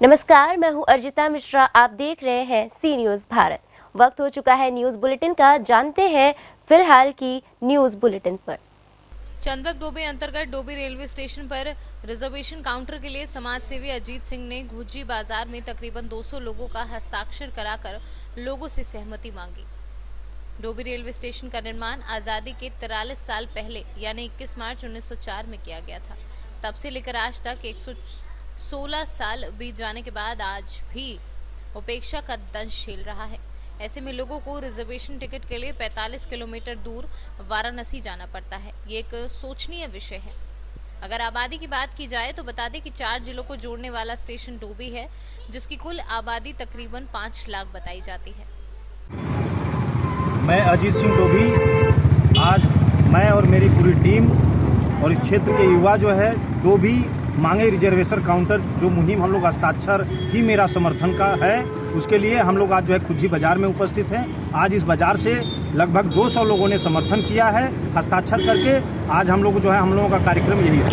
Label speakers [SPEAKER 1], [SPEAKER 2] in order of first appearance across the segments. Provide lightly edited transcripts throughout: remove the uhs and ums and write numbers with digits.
[SPEAKER 1] नमस्कार, मैं हूं अर्जिता मिश्रा। आप देख रहे हैं सी न्यूज़ भारत। वक्त हो चुका है न्यूज़ बुलेटिन का। जानते हैं फिलहाल की न्यूज़ बुलेटिन पर।
[SPEAKER 2] चंदवक डोबी अंतर्गत डोबी रेलवे स्टेशन पर रिजर्वेशन काउंटर के लिए समाज सेवी अजीत सिंह ने घुज्जी बाजार में तकरीबन 200 लोगों का हस्ताक्षर कराकर लोगों से सहमति मांगी। डोबी रेलवे स्टेशन का निर्माण आजादी के 43 साल पहले यानी 21 मार्च 1904 में किया गया था। तब से लेकर आज तक 116 साल बीत जाने के बाद आज भी उपेक्षा का दंश झेल रहा है। ऐसे में लोगों को रिजर्वेशन टिकट के लिए 45 किलोमीटर दूर वाराणसी जाना पड़ता है। ये एक सोचनीय विषय है। अगर आबादी की बात की जाए तो बता दें कि 4 जिलों को जोड़ने वाला स्टेशन डोबी है, जिसकी कुल आबादी तकरीबन 5 लाख बताई जाती है।
[SPEAKER 3] मैं अजीत सिंह डोभी, आज मैं और मेरी पूरी टीम और इस क्षेत्र के युवा जो है डोभी मांगे रिजर्वेशन काउंटर जो मुहिम हम लोग हस्ताक्षर ही मेरा समर्थन का है, उसके लिए हम लोग आज जो है खुज्जी बाजार में उपस्थित हैं। आज इस बाजार से लगभग 200 लोगों ने समर्थन किया है हस्ताक्षर करके। आज हम लोग जो है हम लोगों का कार्यक्रम यही है।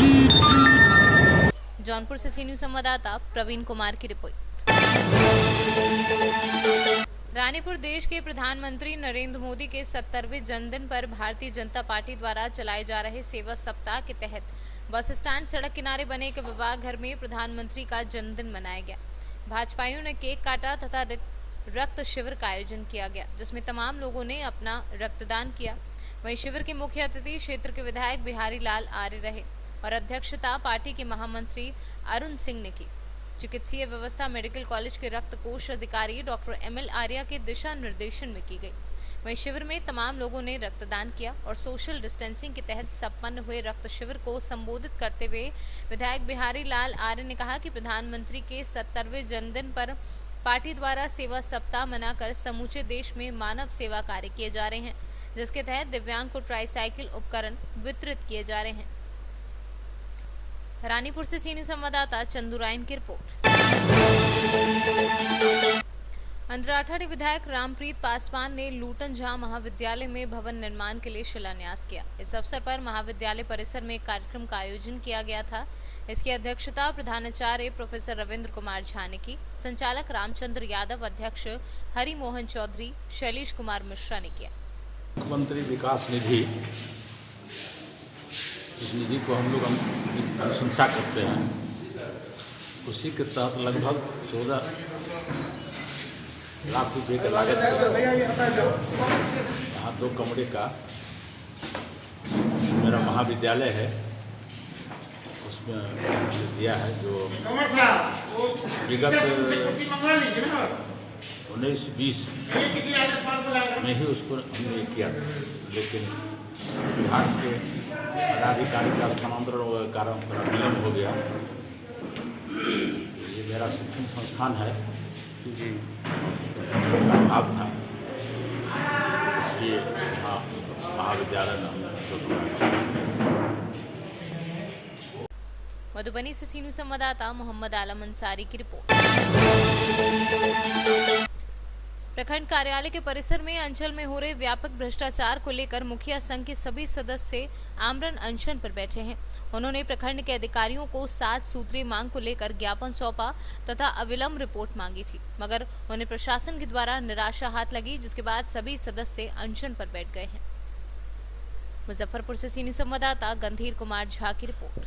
[SPEAKER 2] जौनपुर से सी न्यूज़ संवाददाता प्रवीण कुमार की रिपोर्ट। रानीपुर देश के प्रधानमंत्री नरेंद्र मोदी के 70वें जन्मदिन पर भारतीय जनता पार्टी द्वारा चलाए जा रहे सेवा सप्ताह के तहत बस स्टैंड सड़क किनारे बने एक विवाह घर में प्रधानमंत्री का जन्मदिन मनाया गया। भाजपाइयों ने केक काटा तथा रक्त शिविर का आयोजन किया गया, जिसमें तमाम लोगों ने अपना रक्तदान किया। वहीं शिविर के मुख्य अतिथि क्षेत्र के विधायक बिहारी लाल आर्य रहे और अध्यक्षता पार्टी के महामंत्री अरुण सिंह ने की। चिकित्सीय व्यवस्था मेडिकल कॉलेज के रक्त कोष अधिकारी डॉक्टर ML आर्या के दिशा निर्देशन में की गई। वहीं शिविर में तमाम लोगों ने रक्तदान किया और सोशल डिस्टेंसिंग के तहत संपन्न हुए रक्त शिविर को संबोधित करते हुए विधायक बिहारी लाल आर्य ने कहा कि प्रधानमंत्री के 70वें जन्मदिन पर पार्टी द्वारा सेवा सप्ताह मनाकर समूचे देश में मानव सेवा कार्य किए जा रहे हैं, जिसके तहत दिव्यांग को ट्राईसाइकिल उपकरण वितरित किए जा रहे हैं। रानीपुर से सी न्यूज़ संवाददाता चंदू रायन की रिपोर्ट। अंतराठाड़ी विधायक रामप्रीत पासवान ने लूटन झा महाविद्यालय में भवन निर्माण के लिए शिलान्यास किया। इस अवसर पर महाविद्यालय परिसर में एक कार्यक्रम का आयोजन किया गया था। इसकी अध्यक्षता प्रधानाचार्य प्रोफेसर रविंद्र कुमार झा ने की। संचालक रामचंद्र यादव, अध्यक्ष हरि मोहन चौधरी, शैलेश कुमार मिश्रा ने किया।
[SPEAKER 4] मुख्यमंत्री विकास निधि, इस निधि को हम लोग अनुशंसा करते हैं। उसी के तहत लगभग 14 लाख रुपये के लागत से यहाँ 2 कमरे का मेरा महाविद्यालय है, उसमें दिया है, जो विगत 19-20 में ही उसको हमने किया था, लेकिन बिहार के पदाधिकारी का स्थानांतरण के कारण थोड़ा विलम्ब हो गया। ये मेरा शिक्षण संस्थान है, का अभाव था, इसलिए महाविद्यालय में
[SPEAKER 2] मधुबनी से सी न्यूज़ संवाददाता मोहम्मद आलम अंसारी की रिपोर्ट। प्रखंड कार्यालय के परिसर में अंचल में हो रहे व्यापक भ्रष्टाचार को लेकर मुखिया संघ के सभी सदस्य आमरण अनशन पर बैठे हैं। उन्होंने प्रखंड के अधिकारियों को 7 सूत्रीय मांग को लेकर ज्ञापन सौंपा तथा अविलंब रिपोर्ट मांगी थी, मगर उन्हें प्रशासन के द्वारा निराशा हाथ लगी, जिसके बाद सभी सदस्य अनशन पर बैठ गए हैं। मुजफ्फरपुर से सी न्यूज़ संवाददाता गंधीर कुमार झा की रिपोर्ट।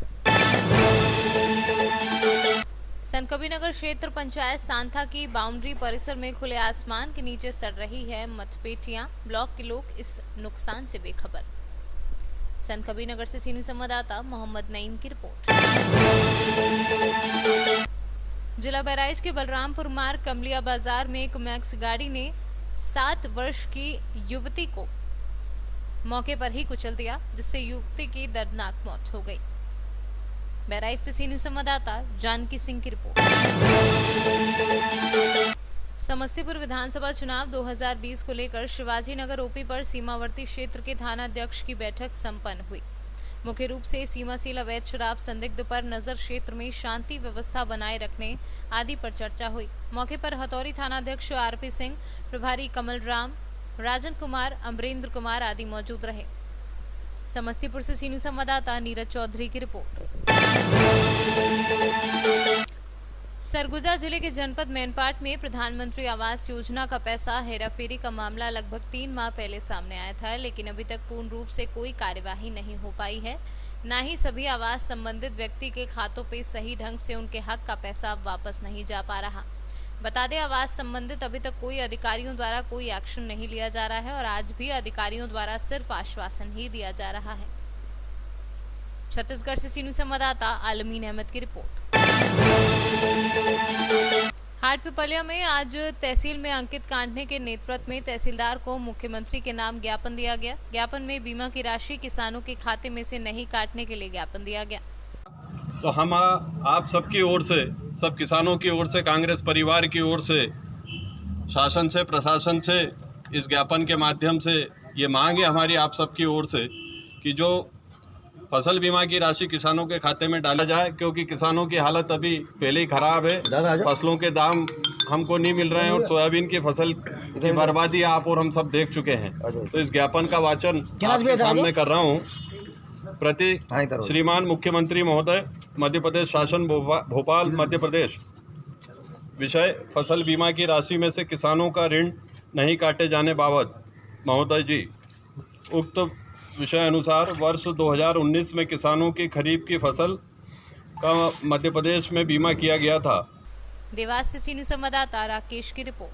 [SPEAKER 2] संत कबीरनगर क्षेत्र पंचायत सांथा की बाउंड्री परिसर में खुले आसमान के नीचे सड़ रही है मतपेटियां। ब्लॉक के लोग इस नुकसान से बेखबर। संत कबीरनगर से सी न्यूज़ संवाददाता मोहम्मद नईम की रिपोर्ट। जिला बहराइच के बलरामपुर मार्ग कमलिया बाजार में एक मैक्स गाड़ी ने 7 वर्ष की युवती को मौके पर ही कुचल दिया, जिससे युवती की दर्दनाक मौत हो गई। बहराइच से सी न्यूज़ संवाददाता जानकी सिंह की रिपोर्ट। समस्तीपुर विधानसभा चुनाव 2020 को लेकर शिवाजी नगर ओपी पर सीमावर्ती क्षेत्र के थानाध्यक्ष की बैठक संपन्न हुई। मुख्य रूप से सीमाशील अवैध शराब संदिग्ध पर नजर, क्षेत्र में शांति व्यवस्था बनाए रखने आदि पर चर्चा हुई। मौके पर हथौड़ी थानाध्यक्ष RP सिंह, प्रभारी कमल राम, राजन कुमार, अमरेंद्र कुमार आदि मौजूद रहे। समस्तीपुर से सी न्यूज़ संवाददाता नीरज चौधरी की रिपोर्ट। सरगुजा जिले के जनपद मैनपाट में प्रधानमंत्री आवास योजना का पैसा हेराफेरी का मामला लगभग 3 माह पहले सामने आया था, लेकिन अभी तक पूर्ण रूप से कोई कार्यवाही नहीं हो पाई है। न ही सभी आवास संबंधित व्यक्ति के खातों पे सही ढंग से उनके हक का पैसा वापस नहीं जा पा रहा। बता दें, आवास संबंधित अभी तक कोई अधिकारियों द्वारा कोई एक्शन नहीं लिया जा रहा है और आज भी अधिकारियों द्वारा सिर्फ आश्वासन ही दिया जा रहा है। छत्तीसगढ़ से सीनू संवाददाता आलमीन अहमद की रिपोर्ट। हाटपिपलिया में आज तहसील में अंकित कांडने के नेतृत्व में तहसीलदार को मुख्यमंत्री के नाम ज्ञापन दिया गया। ज्ञापन में बीमा की राशि किसानों के खाते में से नहीं काटने के लिए ज्ञापन दिया गया।
[SPEAKER 5] तो हम आप सबकी ओर से, सब किसानों की ओर से, कांग्रेस परिवार की ओर से, शासन से, प्रशासन से इस ज्ञापन के माध्यम से ये मांग है हमारी आप सबकी ओर से कि जो फसल बीमा की राशि किसानों के खाते में डाला जाए, क्योंकि किसानों की हालत अभी पहले ही खराब है। फसलों के दाम हमको नहीं मिल रहे हैं और सोयाबीन की फसल की बर्बादी आप और हम सब देख चुके हैं। तो इस ज्ञापन का वाचन आपके सामने कर रहा हूँ। प्रति श्रीमान मुख्यमंत्री महोदय, मध्य प्रदेश शासन, भोपाल मध्य प्रदेश। विषय फसल बीमा की राशि में से किसानों का ऋण नहीं काटे जाने बाबत महोदय जी, उक्त विषय अनुसार वर्ष 2019 में किसानों की खरीफ की फसल का मध्य प्रदेश में बीमा किया गया था।
[SPEAKER 2] देवास से सीनू संवाददाता राकेश की रिपोर्ट।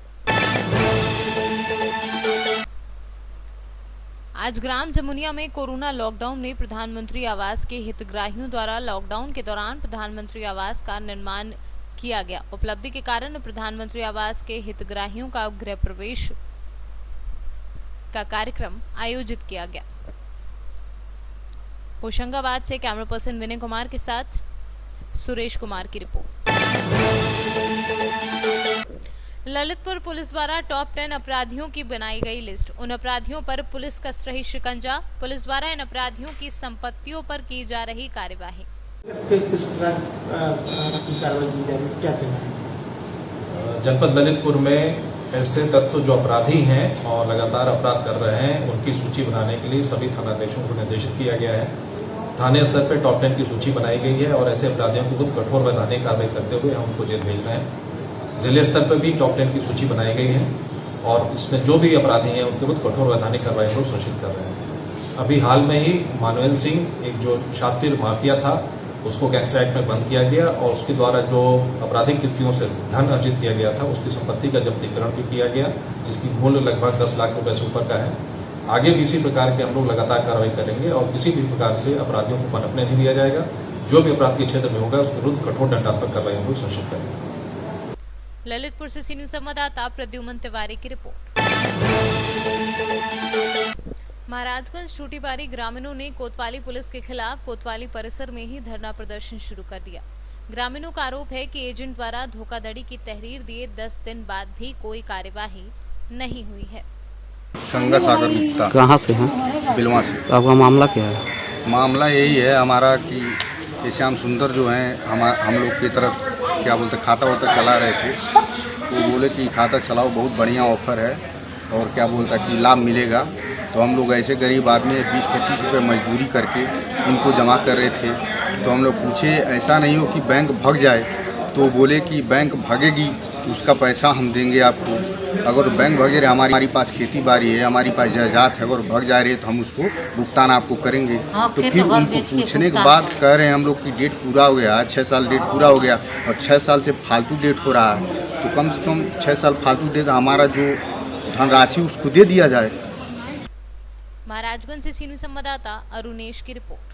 [SPEAKER 2] आज ग्राम जमुनिया में कोरोना लॉकडाउन में प्रधानमंत्री आवास के हितग्राहियों द्वारा लॉकडाउन के दौरान प्रधानमंत्री आवास का निर्माण किया गया। उपलब्धि के कारण प्रधानमंत्री आवास के हितग्राहियों का गृह प्रवेश का कार्यक्रम आयोजित किया गया। होशंगाबाद से कैमरा पर्सन विनय कुमार के साथ सुरेश कुमार की रिपोर्ट। ललितपुर पुलिस द्वारा टॉप 10 अपराधियों की बनाई गई लिस्ट। उन अपराधियों पर पुलिस कस रही शिकंजा। पुलिस द्वारा इन अपराधियों की संपत्तियों पर की जा रही कार्यवाही।
[SPEAKER 6] किस प्रकार की कार्रवाई की जा रही है, क्या कहना है?
[SPEAKER 7] जनपद ललितपुर में ऐसे तत्व जो अपराधी हैं और लगातार अपराध कर रहे हैं, उनकी सूची बनाने के लिए सभी थानाध्यक्षों को निर्देशित किया गया है। थाने स्तर पर टॉप 10 की सूची बनाई गई है और ऐसे अपराधियों को बहुत कठोर वैधानिक कार्रवाई करते हुए हम उनको जेल भेज रहे हैं। जिले स्तर पर भी टॉप 10 की सूची बनाई गई है और इसमें जो भी अपराधी हैं उनके बहुत कठोर वैधानिक कार्रवाई को सुनिश्चित कर रहे हैं। अभी हाल में ही मानुएल सिंह, एक जो शातिर माफिया था, उसको गैंगस्टर एक्ट में बंद किया गया और उसके द्वारा जो आपराधिक कृत्यों से धन अर्जित किया गया था उसकी संपत्ति का जब्तीकरण भी किया गया, जिसकी मूल्य लगभग 10 लाख रुपए से ऊपर का है। आगे भी इसी प्रकार के हम लोग लगातार कार्रवाई करेंगे और किसी भी प्रकार से अपराधियों को पनपने नहीं दिया जाएगा। जो भी अपराध के क्षेत्र में होगा उसके विरुद्ध कठोर दंडात्मक कार्रवाई हम लोग सुनिश्चित करेंगे।
[SPEAKER 2] ललितपुर से सीनू संवाददाता प्रद्युमन तिवारी की रिपोर्ट। महाराजगंज टूटीबारी ग्रामीणों ने कोतवाली पुलिस के खिलाफ कोतवाली परिसर में ही धरना प्रदर्शन शुरू कर दिया। ग्रामीणों का आरोप है कि एजेंट द्वारा धोखाधड़ी की तहरीर दिए 10 दिन बाद भी कोई कार्यवाही नहीं हुई है।
[SPEAKER 8] गंगा सागर गुप्ता।
[SPEAKER 9] कहाँ से हैं?
[SPEAKER 8] बिलवा से।
[SPEAKER 9] तो आपका मामला क्या है?
[SPEAKER 8] मामला यही है हमारा कि ये श्याम सुंदर जो हैं हम लोग की तरफ क्या बोलते खाता वाता चला रहे थे, तो बोले कि खाता चलाओ, बहुत बढ़िया ऑफर है और क्या बोलता कि लाभ मिलेगा। तो हम लोग ऐसे गरीब आदमी 20-25 रुपये मजदूरी करके इनको जमा कर रहे थे। तो हम लोग पूछे ऐसा नहीं हो कि बैंक भाग जाए, तो बोले कि बैंक भागेगी उसका पैसा हम देंगे आपको। अगर बैंक भागे रहे, हमारी पास खेती बाड़ी है, हमारी पास जायदाद है, अगर भाग जा रहे तो हम उसको भुगतान आपको करेंगे। तो फिर उनको पूछने के बाद कह रहे हैं हम लोग की डेट पूरा हो गया, 6 साल डेट पूरा हो गया और 6 साल से फालतू डेट हो रहा है, तो कम से कम 6 साल फालतू डेट हमारा जो धनराशि उसको दे दिया जाए।
[SPEAKER 2] महाराजगंज से सीनू संवाददाता अरुणेश की रिपोर्ट।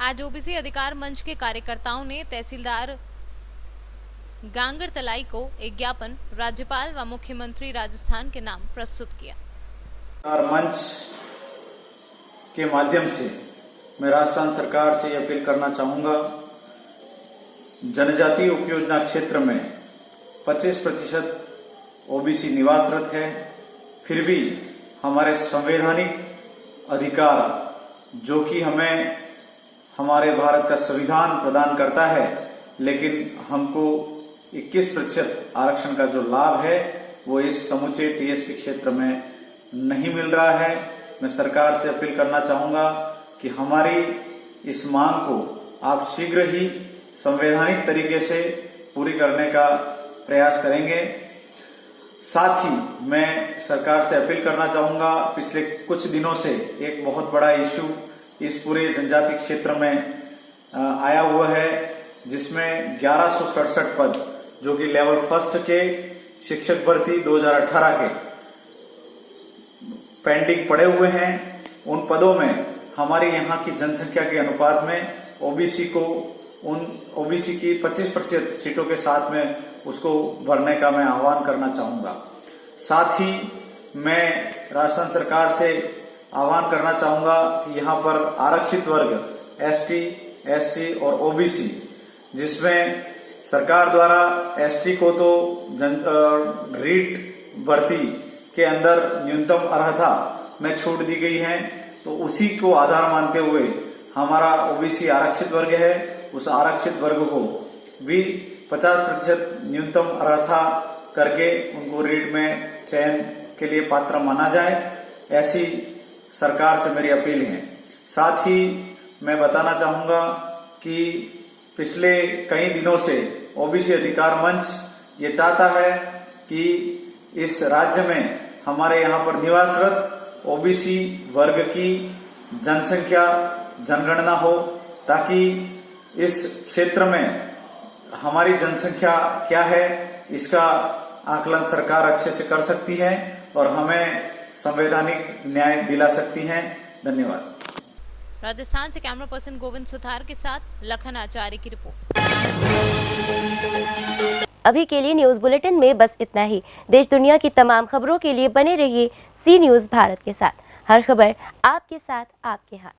[SPEAKER 2] आज ओबीसी अधिकार मंच के कार्यकर्ताओं ने तहसीलदार गांगर तलाई को एक ज्ञापन राज्यपाल व मुख्यमंत्री राजस्थान के नाम प्रस्तुत किया।
[SPEAKER 10] अधिकार मंच के माध्यम से मैं राजस्थान सरकार से यह अपील करना चाहूंगा, जनजातीय उपयोजना क्षेत्र में 25% ओबीसी निवासरत है, फिर भी हमारे संवैधानिक अधिकार जो कि हमें हमारे भारत का संविधान प्रदान करता है, लेकिन हमको 21% आरक्षण का जो लाभ है वो इस समूचे टीएसपी क्षेत्र में नहीं मिल रहा है। मैं सरकार से अपील करना चाहूंगा कि हमारी इस मांग को आप शीघ्र ही संवैधानिक तरीके से पूरी करने का प्रयास करेंगे। साथ ही मैं सरकार से अपील करना चाहूंगा, पिछले कुछ दिनों से एक बहुत बड़ा इश्यू इस पूरे जनजाति क्षेत्र में आया हुआ है, जिसमें 1167 पद जो कि लेवल फर्स्ट के शिक्षक भर्ती 2018 के पेंडिंग पड़े हुए हैं। उन पदों में हमारी यहाँ की जनसंख्या के अनुपात में ओबीसी की 25% सीटों के साथ में उसको भरने का मैं आह्वान करना चाहूंगा। साथ ही मैं राजस्थान सरकार से आह्वान करना चाहूंगा कि यहाँ पर आरक्षित वर्ग एसटी, एससी और ओबीसी, जिसमें सरकार द्वारा एसटी को तो रीट भर्ती के अंदर न्यूनतम अर्हता में छूट दी गई है, तो उसी को आधार मानते हुए हमारा ओबीसी आरक्षित वर्ग है, उस आरक्षित वर्ग को भी 50% न्यूनतम अर्हता करके उनको रीट में चयन के लिए पात्र माना जाए, ऐसी सरकार से मेरी अपील है। साथ ही मैं बताना चाहूंगा कि पिछले कई दिनों से ओबीसी अधिकार मंच ये चाहता है कि इस राज्य में हमारे यहाँ पर निवासरत ओबीसी वर्ग की जनसंख्या जनगणना हो, ताकि इस क्षेत्र में हमारी जनसंख्या क्या है इसका आकलन सरकार अच्छे से कर सकती है और हमें संवैधानिक न्याय दिला सकती है। धन्यवाद।
[SPEAKER 2] राजस्थान से कैमरा पर्सन गोविंद सुथार के साथ लखन आचार्य की रिपोर्ट।
[SPEAKER 1] अभी के लिए न्यूज बुलेटिन में बस इतना ही। देश दुनिया की तमाम खबरों के लिए बने रहिए सी न्यूज भारत के साथ। हर खबर आपके साथ, आपके हाथ।